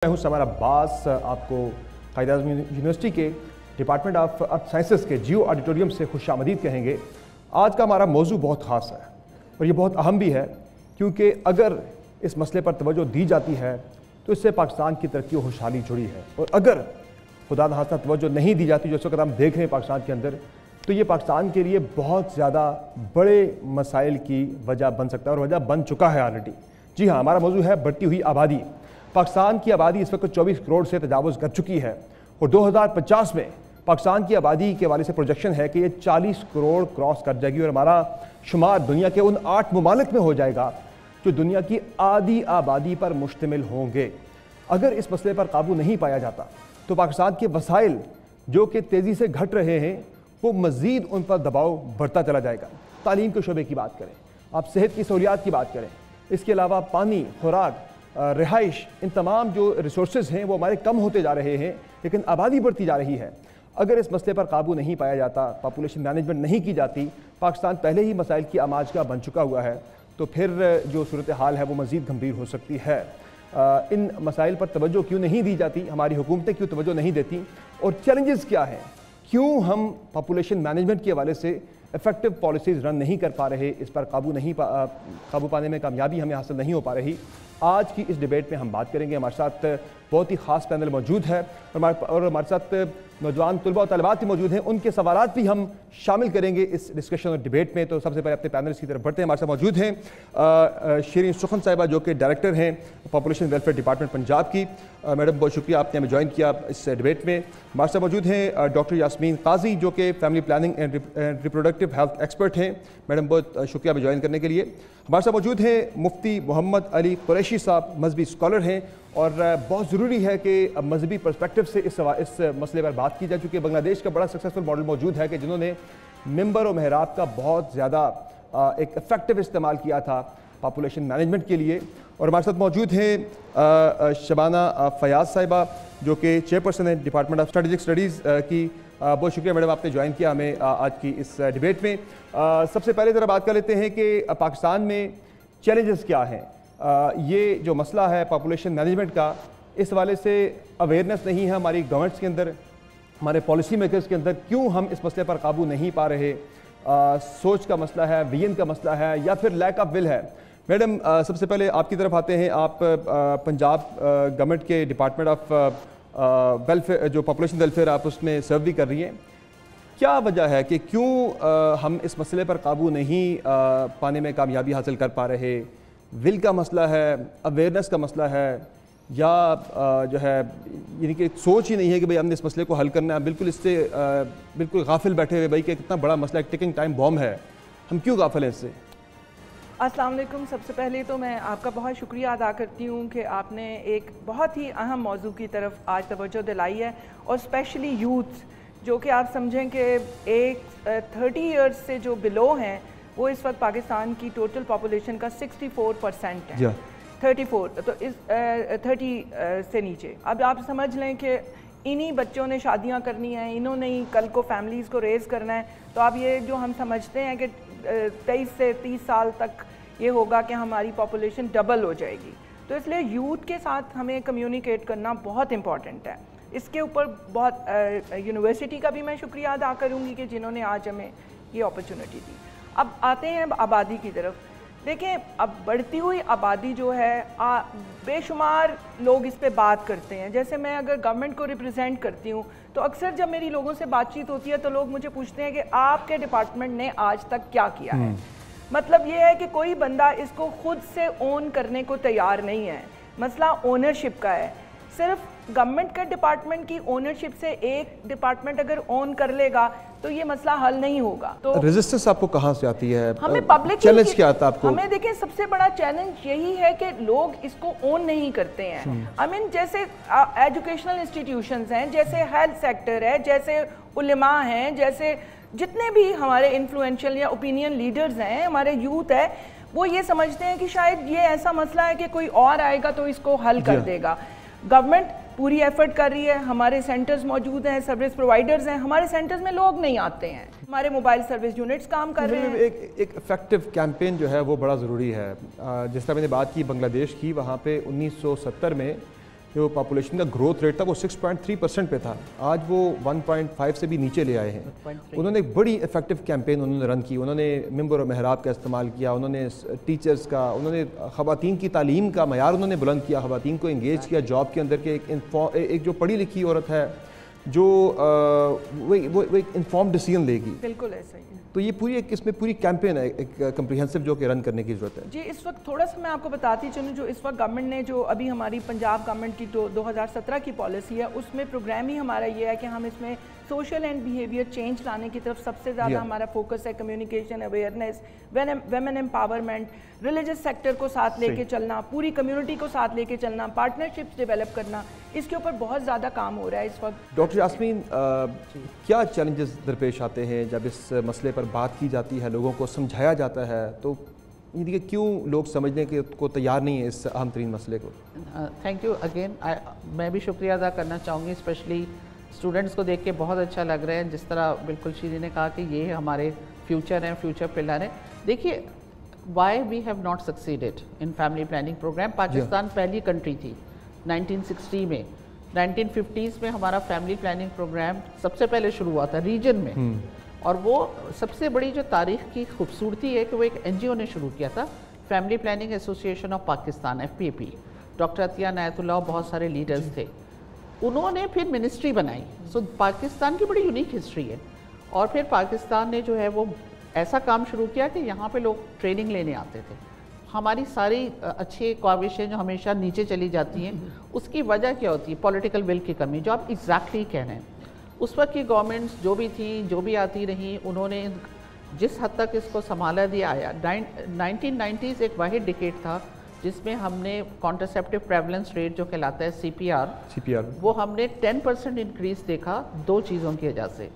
मैं हूं समार अब्बास। आपको कायद-ए-आज़म यूनिवर्सिटी के डिपार्टमेंट ऑफ अर्थ साइंसेस के जियो ऑडिटोरियम से खुशामदीद कहेंगे। आज का हमारा मौजू बहुत ख़ास है और ये बहुत अहम भी है, क्योंकि अगर इस मसले पर तवज्जो दी जाती है तो इससे पाकिस्तान की तरक्की और खुशहाली जुड़ी है, और अगर खुदा न खास्ता तवज्जो नहीं दी जाती, जो इस वक्त हम देख रहे हैं पाकिस्तान के अंदर, तो ये पाकिस्तान के लिए बहुत ज़्यादा बड़े मसाइल की वजह बन सकता है और वजह बन चुका है ऑलरेडी। जी हाँ, हमारा मौजू है बढ़ती हुई आबादी। पाकिस्तान की आबादी इस वक्त 24 करोड़ से तजावुज़ कर चुकी है और 2050 में पाकिस्तान की आबादी के हवाले से प्रोजेक्शन है कि ये 40 करोड़ क्रॉस कर जाएगी और हमारा शुमार दुनिया के उन 8 ममालिक में हो जाएगा जो दुनिया की आधी आबादी पर मुश्तमिल होंगे। अगर इस मसले पर काबू नहीं पाया जाता तो पाकिस्तान के वसाइल जो कि तेज़ी से घट रहे हैं वो मज़ीद उन पर दबाव बढ़ता चला जाएगा। तालीम के शोबे की बात करें, आप सेहत की सहूलियात की बात करें, इसके अलावा पानी, खुराक, रिहाइश, इन तमाम जो रिसोर्सेज हैं वो हमारे कम होते जा रहे हैं, लेकिन आबादी बढ़ती जा रही है। अगर इस मसले पर काबू नहीं पाया जाता, पॉपुलेशन मैनेजमेंट नहीं की जाती, पाकिस्तान पहले ही मसाइल की आमाज का बन चुका हुआ है, तो फिर जो सूरत हाल है वो मज़ीद गंभीर हो सकती है। इन मसाइल पर तवज्जो क्यों नहीं दी जाती, हमारी हुकूमतें क्यों तवज्जो नहीं देती, और चैलेंजेस क्या हैं, क्यों हम पॉपुलेशन मैनेजमेंट के हवाले से इफेक्टिव पॉलिसीज़ रन नहीं कर पा रहे, इस पर काबू पाने में कामयाबी हमें हासिल नहीं हो पा रही। आज की इस डिबेट में हम बात करेंगे। हमारे साथ बहुत ही ख़ास पैनल मौजूद है और हमारे साथ नौजवान तलबा और तलबात भी मौजूद हैं, उनके सवालात भी हम शामिल करेंगे इस डिस्कशन और डिबेट में। तो सबसे पहले अपने पैनलिस्ट की तरफ बढ़ते हैं। हमारे साथ मौजूद हैं शिरीन सुखन साहिबा, जो कि डायरेक्टर हैं पॉपुलेशन वेलफेयर डिपार्टमेंट पंजाब की। मैडम, बहुत शुक्रिया आपने हमें ज्वाइन किया इस डिबेट में। हमारे साथ मौजूद हैं डॉक्टर यास्मीन काजी, जो कि family planning and reproductive health expert हैं। मैडम, बहुत शुक्रिया हमें ज्वाइन करने के लिए। हमारे साथ मौजूद हैं मुफ्ती मोहम्मद अली कुरैशी साहब, मजहबी स्कॉलर हैं, और बहुत ज़रूरी है कि मजहबी पर्सपेक्टिव से इस मसले पर बात की जाए, चूँकि बांग्लादेश का बड़ा सक्सेसफुल मॉडल मौजूद है कि जिन्होंने मिंबर और महराब का बहुत ज़्यादा एक इफ़ेक्टिव इस्तेमाल किया था पॉपुलेशन मैनेजमेंट के लिए। और हमारे साथ मौजूद हैं शबाना फयाज साहिबा, जो कि चेयरपर्सन है डिपार्टमेंट ऑफ स्ट्रेटेजिक स्टडीज़ की। बहुत शुक्रिया मैडम, आपने ज्वाइन किया हमें आज की इस डिबेट में। सबसे पहले ज़रा बात कर लेते हैं कि पाकिस्तान में चैलेंजेस क्या हैं। ये जो मसला है पॉपुलेशन मैनेजमेंट का, इस हवाले से अवेयरनेस नहीं है हमारी गवर्नमेंट्स के अंदर, हमारे पॉलिसी मेकर्स के अंदर। क्यों हम इस मसले पर काबू नहीं पा रहे? सोच का मसला है, विजन का मसला है, या फिर लैक ऑफ विल है? मैडम, सबसे पहले आपकी तरफ आते हैं। आप पंजाब गवर्नमेंट के डिपार्टमेंट ऑफ वेलफेयर, जो पॉपुलेशन वेलफेयर, आप उसमें सर्व भी कर रही हैं। क्या वजह है कि क्यों हम इस मसले पर काबू नहीं पाने में कामयाबी हासिल कर पा रहे? विल का मसला है, अवेयरनेस का मसला है, या जो है यानी कि सोच ही नहीं है कि भाई हमने इस मसले को हल करना है? बिल्कुल इससे बिल्कुल गाफिल बैठे हुए भाई कि कितना बड़ा मसला, एक टिकिंग टाइम बॉम्ब है, हम क्यों गाफिल हैं इससे? अस्सलाम वालेकुम। सबसे पहले तो मैं आपका बहुत शुक्रिया अदा करती हूँ कि आपने एक बहुत ही अहम मौजू की तरफ आज तवज्जो दिलाई है, और स्पेशली यूथ, जो कि आप समझें कि एक 30 ईयर्स से जो बिलो हैं वो इस वक्त पाकिस्तान की टोटल पॉपुलेशन का 64% है। 34, तो इस 30 से नीचे। अब आप समझ लें कि इन्हीं बच्चों ने शादियां करनी हैं, इन्होंने ही कल को फैमिलीज़ को रेज़ करना है। तो अब ये जो हम समझते हैं कि 23 से 30 साल तक ये होगा कि हमारी पॉपुलेशन डबल हो जाएगी, तो इसलिए यूथ के साथ हमें कम्युनिकेट करना बहुत इम्पॉर्टेंट है। इसके ऊपर बहुत यूनिवर्सिटी का भी मैं शुक्रिया अदा करूँगी कि जिन्होंने आज हमें ये अपॉर्चुनिटी दी। अब आते हैं आबादी की तरफ। देखें, अब बढ़ती हुई आबादी जो है, बेशुमार लोग इस पे बात करते हैं। जैसे मैं अगर गवर्नमेंट को रिप्रेजेंट करती हूँ तो अक्सर जब मेरी लोगों से बातचीत होती है तो लोग मुझे पूछते हैं कि आपके डिपार्टमेंट ने आज तक क्या किया है। मतलब ये है कि कोई बंदा इसको खुद से ओन करने को तैयार नहीं है। मसला ओनरशिप का है। सिर्फ गवर्नमेंट के डिपार्टमेंट की ओनरशिप से एक डिपार्टमेंट अगर ओन कर लेगा तो ये मसला हल नहीं होगा। तो रेजिस्टेंस आपको कहाँ से आती है? हमें पब्लिक चैलेंज क्या आता है आपको? हमें देखें, सबसे बड़ा चैलेंज यही है कि लोग इसको ओन नहीं करते हैं। आई मीन जैसे एजुकेशनल इंस्टीट्यूशंस हैं, जैसे हेल्थ सेक्टर है, जैसे उलेमा हैं, जैसे जितने भी हमारे इन्फ्लुएंशियल या ओपिनियन लीडर्स हैं, हमारे यूथ है, वो ये समझते हैं कि शायद ये ऐसा मसला है कि कोई और आएगा तो इसको हल कर देगा। गवर्नमेंट पूरी एफर्ट कर रही है, हमारे सेंटर्स मौजूद हैं, सर्विस प्रोवाइडर्स हैं, हमारे सेंटर्स में लोग नहीं आते हैं, हमारे मोबाइल सर्विस यूनिट्स काम कर रहे हैं। एक इफेक्टिव कैंपेन जो है वो बड़ा ज़रूरी है। जिस तरह मैंने बात की बांग्लादेश की, वहाँ पे 1970 में جو پاپولیشن کا گروتھ ریٹ تھا وہ 6.3% پہ تھا، آج وہ 1.5 سے بھی نیچے لے آئے ہیں۔ انہوں نے ایک بڑی افیکٹو کیمپین انہوں نے رن کی، انہوں نے ممبر و محراب کا استعمال کیا، انہوں نے ٹیچرز کا، انہوں نے خواتین کی تعلیم کا معیار انہوں نے بلند کیا، خواتین کو انگیج کیا جاب کے اندر کہ ایک جو پڑھی لکھی عورت ہے جو وہ ایک انفارم ڈیسیژن لے گی۔ بالکل ایسا ہی ہے۔ تو یہ پوری اس میں پوری کیمپین ہے ایک کمپریہنسو جو کہ رن کرنے کی ضرورت ہے۔ جی اس وقت تھوڑا سا میں آپ کو بتاتی چلوں، جو اس وقت گورنمنٹ نے جو ابھی ہماری پنجاب گورنمنٹ کی 2017 کی پالیسی ہے، اس میں پروگرام ہی ہمارا یہ ہے کہ ہم اس میں سوشل اینڈ بیہیویئر چینج لانے کی طرف سب سے زیادہ ہمارا فوکس ہے، communication, awareness, women empowerment, religious sector کو ساتھ لے کے چلنا، پوری کمیونٹی کو ساتھ لے کے چلنا، پارٹنرشپس ڈیولپ کرنا، اس کے اوپر بہت زیادہ کام ہو رہا ہے اس وقت۔ ڈاکٹر یاسمین، کیا چیلنجز درپیش آتے ہیں جب اس مسئلے پر بات کی جاتی ہے، لوگوں کو سمجھایا جاتا ہے، تو یہ کیوں لوگ سمجھنے کو تیار نہیں ہیں اس اہم ترین مسئلے کو؟ تھینک یو اگین، میں بھی شکریہ ادا کرنا چاہوں گی، اسپیشلی اسٹوڈنٹس کو دیکھ کے بہت اچھا لگ رہا ہے، جس طرح بالکل شیری نے کہا کہ یہ ہمارے فیوچر ہیں، فیوچر پلر ہیں۔ دیکھیے why we have not succeeded in family planning program. Pakistan پہلی کنٹری تھی 1960 میں، 1950s میں ہمارا فیملی پلاننگ پروگرام سب سے پہلے شروع ہوا تھا ریجن میں، اور وہ سب سے بڑی جو تاریخ کی خوبصورتی ہے کہ وہ ایک NGO نے شروع کیا تھا، family planning association of Pakistan, FPAP، doctor Atiya Inayatullah اور بہت سارے لیڈرز تھے، انہوں نے پھر منسٹری بنائی۔ سو پاکستان کی بڑی یونیک ہسٹری ہے، اور پھر پاکستان نے جو ہے وہ ایسا کام شروع کیا کہ یہاں پہ لوگ ٹریننگ لینے آتے تھے۔ ہماری ساری اچھی کاوشیں جو ہمیشہ نیچے چلی جاتی ہیں، اس کی وجہ کیا ہوتی ہے؟ پولیٹیکل ول کی کمی، جو آپ ایگزیکٹلی کہہ رہے ہیں۔ اس وقت کی گورنمنٹس جو بھی تھیں، جو بھی آتی رہیں، انہوں نے جس حد تک اس کو سنبھالا دیا آیا۔ 1990s ایک واحد ڈیکیڈ تھا جس میں ہم نے کانٹرسیپٹیو پریولنس ریٹ جو کہلاتا ہے CPR، وہ ہم نے 10% انکریز دیکھا دو چیزوں کی وجہ سے۔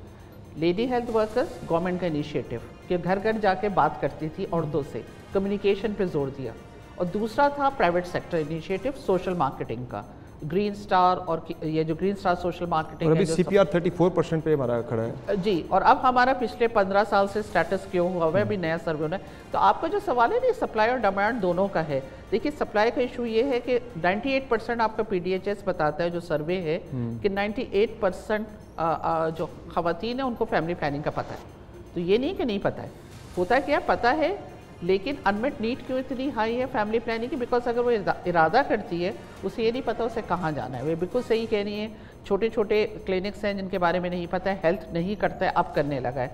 لیڈی ہیلتھ ورکرز، گورنمنٹ کا انیشیٹو کہ گھر گھر جا کے بات کرتی تھی عورتوں سے، کمیونیکیشن پہ زور دیا، اور دوسرا تھا private sector initiative social marketing کا، گرین سٹار، اور یہ جو گرین سٹار سوشل مارکیٹنگ، اور ابھی CPR 34% پہ ہمارا کھڑا ہے جی، اور اب ہمارا پچھلے 15 سال سے سٹیٹس کیوں ہوا ہے، ابھی نیا سروے ہونا ہے۔ تو آپ کا جو سوال ہے یہ سپلائی اور ڈیمانڈ دونوں کا ہے۔ دیکھیے سپلائی کا ایشو یہ ہے کہ 98% آپ کا PDHS بتاتا ہے جو سروے ہے کہ 98% جو خواتین ہیں ان کو فیملی پلاننگ کا پتہ ہے۔ تو یہ نہیں کہ نہیں پتہ ہے، ہوتا کیا پتہ ہے، لیکن انمٹ نیڈ کیوں اتنی ہائی ہے فیملی پلاننگ کی؟ بیکاز اگر وہ ارادہ کرتی ہے، اسے یہ نہیں پتہ اسے کہاں جانا ہے۔ وہ بالکل صحیح کہہ رہی ہیں، چھوٹے چھوٹے کلینکس ہیں جن کے بارے میں نہیں پتہ ہے، ہیلتھ نہیں کرتا ہے، اب کرنے لگا ہے۔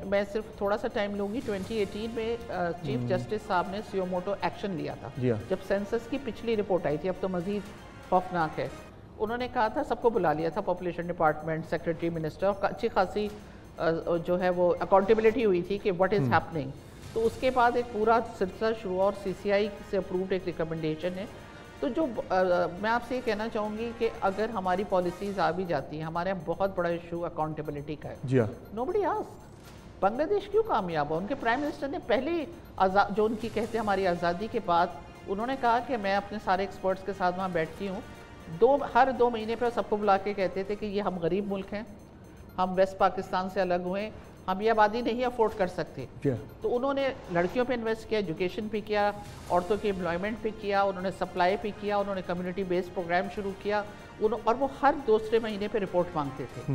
میں صرف تھوڑا سا ٹائم لوں گی۔ 2018 میں چیف جسٹس صاحب نے سیوموٹو ایکشن لیا تھا جب سینسس کی پچھلی رپورٹ آئی تھی، اب تو مزید خوفناک ہے۔ انہوں نے کہا تھا، سب کو بلا لیا تھا، پاپولیشن ڈپارٹمنٹ، سیکرٹری، منسٹر، اور اچھی خاصی جو ہے وہ اکاؤنٹیبلٹی ہوئی تھی کہ واٹ از ہیپننگ۔ تو اس کے بعد ایک پورا سلسلہ شروع، اور CCI سے اپرووڈ ایک ریکمنڈیشن ہے۔ تو جو میں آپ سے یہ کہنا چاہوں گی کہ اگر ہماری پالیسیز آ بھی جاتی ہیں، ہمارے یہاں بہت بڑا ایشو اکاؤنٹیبلٹی کا ہے۔ جی ہاں، نوبڈی آسک بنگلہ دیش کیوں کامیاب ہوا؟ ان کے پرائم منسٹر نے پہلی جو ان کی کہتے ہیں ہماری آزادی کے بعد، انہوں نے کہا کہ میں اپنے سارے ایکسپرٹس کے ساتھ وہاں بیٹھتی ہوں، ہر 2 مہینے پہ سب کو بلا کے کہتے تھے کہ یہ ہم غریب ملک ہیں، ہم ویسٹ پاکستان سے الگ ہوئے، ہم یہ آبادی نہیں افورڈ کر سکتے۔ تو انہوں نے لڑکیوں پہ انویسٹ کیا، ایجوکیشن پہ کیا، عورتوں کی امپلائمنٹ پہ کیا، انہوں نے سپلائی پہ کیا، انہوں نے کمیونٹی بیسڈ پروگرام شروع کیا، اور وہ ہر دوسرے مہینے پہ رپورٹ مانگتے تھے۔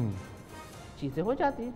چیزیں ہو جاتی ہیں۔